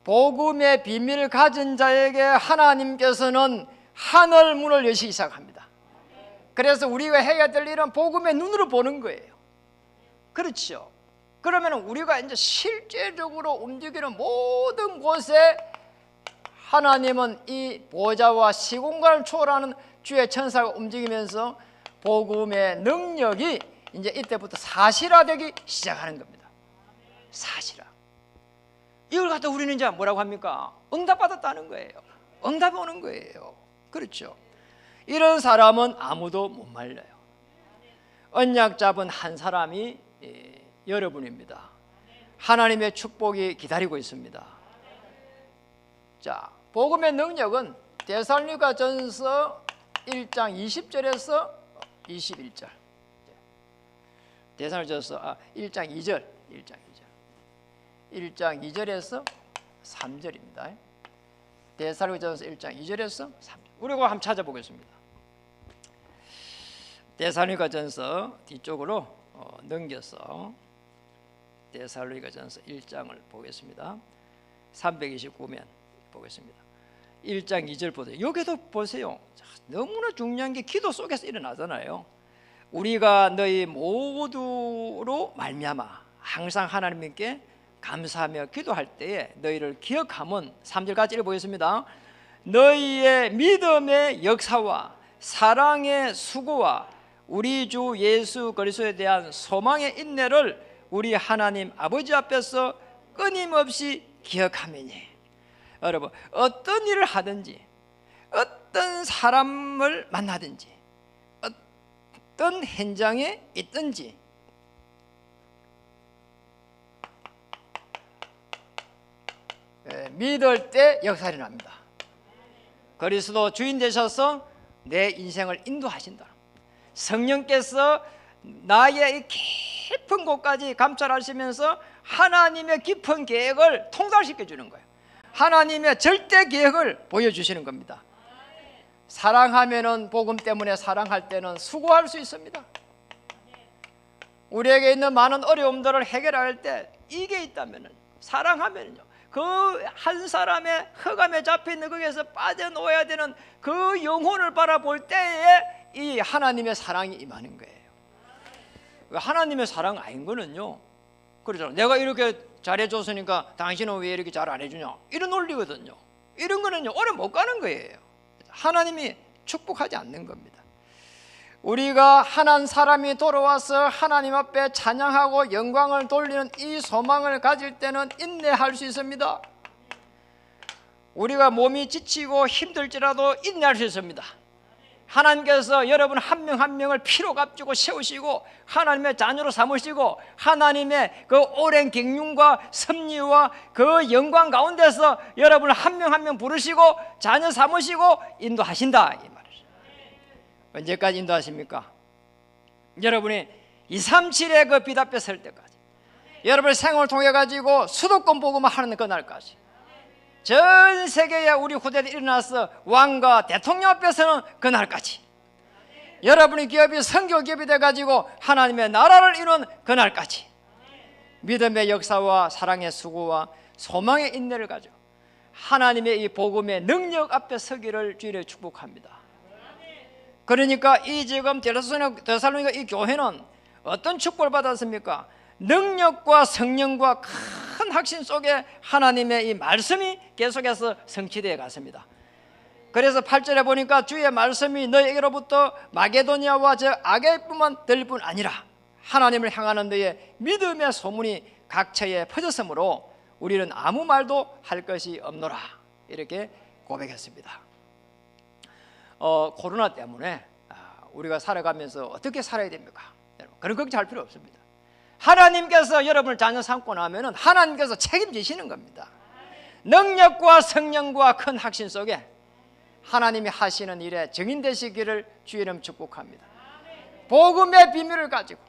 복음의 비밀을 가진 자에게 하나님께서는 하늘 문을 여시기 시작합니다. 그래서 우리가 해야 될 일은 복음의 눈으로 보는 거예요. 그렇죠. 그러면 우리가 이제 실제적으로 움직이는 모든 곳에 하나님은 이 보좌와 시공간을 초월하는 주의 천사가 움직이면서 복음의 능력이 이제 이때부터 사실화되기 시작하는 겁니다. 사실화. 이걸 갖다 우리는 이제 뭐라고 합니까? 응답받았다는 거예요. 응답이 오는 거예요. 그렇죠. 이런 사람은 아무도 못 말려요. 언약 잡은 한 사람이 여러분입니다. 하나님의 축복이 기다리고 있습니다. 자, 복음의 능력은 데살로니가전서 1장 20절에서 21절. 데살로니가전서 1장 2절. 1장 2절에서 3절입니다. 데살로니가전서 1장 2절에서 3절. 우리가 한번 찾아보겠습니다. 데살로니가전서 뒤쪽으로 넘겨서 데살로니가전서 1장을 보겠습니다. 329면 보겠습니다. 1장 2절 보세요. 여기도 보세요. 너무나 중요한 게 기도 속에서 일어나잖아요. 우리가 너희 모두로 말미암아 항상 하나님께 감사하며 기도할 때에 너희를 기억하면 3절 같이 읽어보겠습니다. 너희의 믿음의 역사와 사랑의 수고와 우리 주 예수 그리스도에 대한 소망의 인내를 우리 하나님 아버지 앞에서 끊임없이 기억하매니. 여러분 어떤 일을 하든지 어떤 사람을 만나든지 어떤 현장에 있든지 믿을 때 역사가 일어납니다. 그리스도 주인 되셔서 내 인생을 인도하신다. 성령께서 나의 깊은 곳까지 감찰하시면서 하나님의 깊은 계획을 통달시켜 주는 거예요. 하나님의 절대 계획을 보여주시는 겁니다. 사랑하면은 복음 때문에 사랑할 때는 수고할 수 있습니다. 우리에게 있는 많은 어려움들을 해결할 때 이게 있다면은 사랑하면요 그 한 사람의 흑암에 잡혀 있는 거기에서 빠져나와야 되는 그 영혼을 바라볼 때에 이 하나님의 사랑이 임하는 거예요. 하나님의 사랑 아닌 거는요, 그렇죠. 내가 이렇게 잘해줬으니까 당신은 왜 이렇게 잘 안 해주냐, 이런 논리거든요. 이런 거는요 오래 못 가는 거예요. 하나님이 축복하지 않는 겁니다. 우리가 한 사람이 돌아와서 하나님 앞에 찬양하고 영광을 돌리는 이 소망을 가질 때는 인내할 수 있습니다. 우리가 몸이 지치고 힘들지라도 인내할 수 있습니다. 하나님께서 여러분 한 명 한 명을 피로 값주고 세우시고 하나님의 자녀로 삼으시고 하나님의 그 오랜 경륜과 섭리와 그 영광 가운데서 여러분을 한 명 한 명 부르시고 자녀 삼으시고 인도하신다 이 말이죠. 언제까지 인도하십니까? 여러분이 237의 그 빛 앞에 설 때까지, 여러분의 생활을 통해 가지고 수도권 복음을 하는 그날까지, 전 세계에 우리 후대들이 일어나서 왕과 대통령 앞에서는 그날까지, 여러분의 기업이 선교 기업이 돼가지고 하나님의 나라를 이룬 그날까지 믿음의 역사와 사랑의 수고와 소망의 인내를 가지고 하나님의 이 복음의 능력 앞에 서기를 주일에 축복합니다. 그러니까 이 지금 데살로니가 이 교회는 어떤 축복을 받았습니까? 능력과 성령과 큰 확신 속에 하나님의 이 말씀이 계속해서 성취되어 갔습니다. 그래서 8절에 보니까 주의 말씀이 너희에게로부터 마게도니아와 저 아게뿐만 들릴 뿐 아니라 하나님을 향하는 데에 믿음의 소문이 각처에 퍼졌으므로 우리는 아무 말도 할 것이 없노라, 이렇게 고백했습니다. 코로나 때문에 우리가 살아가면서 어떻게 살아야 됩니까? 여러분, 그런 걱정할 필요 없습니다. 하나님께서 여러분을 자녀 삼고 나면은 하나님께서 책임지시는 겁니다. 능력과 성령과 큰 확신 속에 하나님이 하시는 일에 증인되시기를 주의 이름 축복합니다. 복음의 비밀을 가지고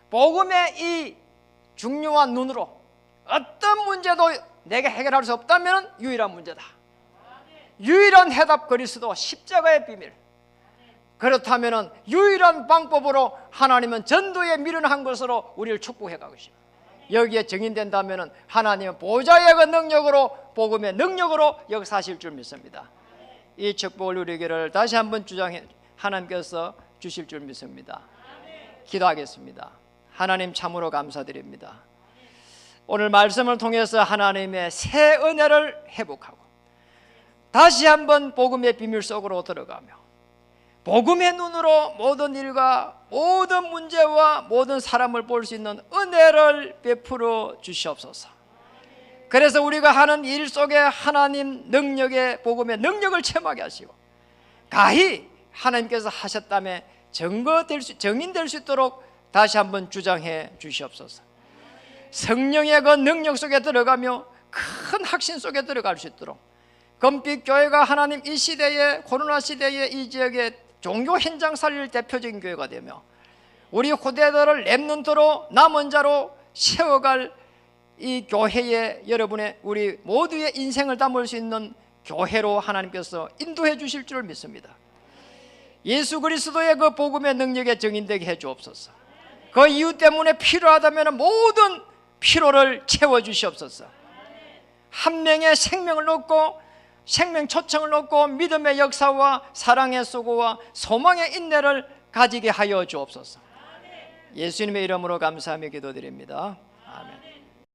복음의 이 중요한 눈으로 어떤 문제도 내가 해결할 수 없다면 유일한 문제다, 유일한 해답 그리스도 십자가의 비밀, 그렇다면 유일한 방법으로 하나님은 전도에 미련한 것으로 우리를 축복해 가고 있습니다. 여기에 증인된다면 하나님은 보좌의 그 능력으로, 복음의 능력으로 역사하실 줄 믿습니다. 이 축복을 누리기를 다시 한번 주장해 하나님께서 주실 줄 믿습니다. 기도하겠습니다. 하나님, 참으로 감사드립니다. 오늘 말씀을 통해서 하나님의 새 은혜를 회복하고 다시 한번 복음의 비밀 속으로 들어가며 복음의 눈으로 모든 일과 모든 문제와 모든 사람을 볼 수 있는 은혜를 베풀어 주시옵소서. 그래서 우리가 하는 일 속에 하나님 능력의, 복음의 능력을 체험하게 하시고 가히 하나님께서 하셨다며 증인될 수 있도록 다시 한번 주장해 주시옵소서. 성령의 그 능력 속에 들어가며 큰 확신 속에 들어갈 수 있도록 금빛 교회가 하나님 이 시대에, 코로나 시대에 이 지역에 종교 현장 살릴 대표적인 교회가 되며 우리 후대들을 렘넌트로 남은 자로 세워갈 이 교회에 여러분의, 우리 모두의 인생을 담을 수 있는 교회로 하나님께서 인도해 주실 줄 믿습니다. 예수 그리스도의 그 복음의 능력에 증인되게 해 주옵소서. 그 이유 때문에 필요하다면 모든 필요를 채워 주시옵소서. 한 명의 생명을 얻고 생명 초청을 얻고 믿음의 역사와 사랑의 수고와 소망의 인내를 가지게 하여 주옵소서. 예수님의 이름으로 감사하며 기도드립니다. 아멘.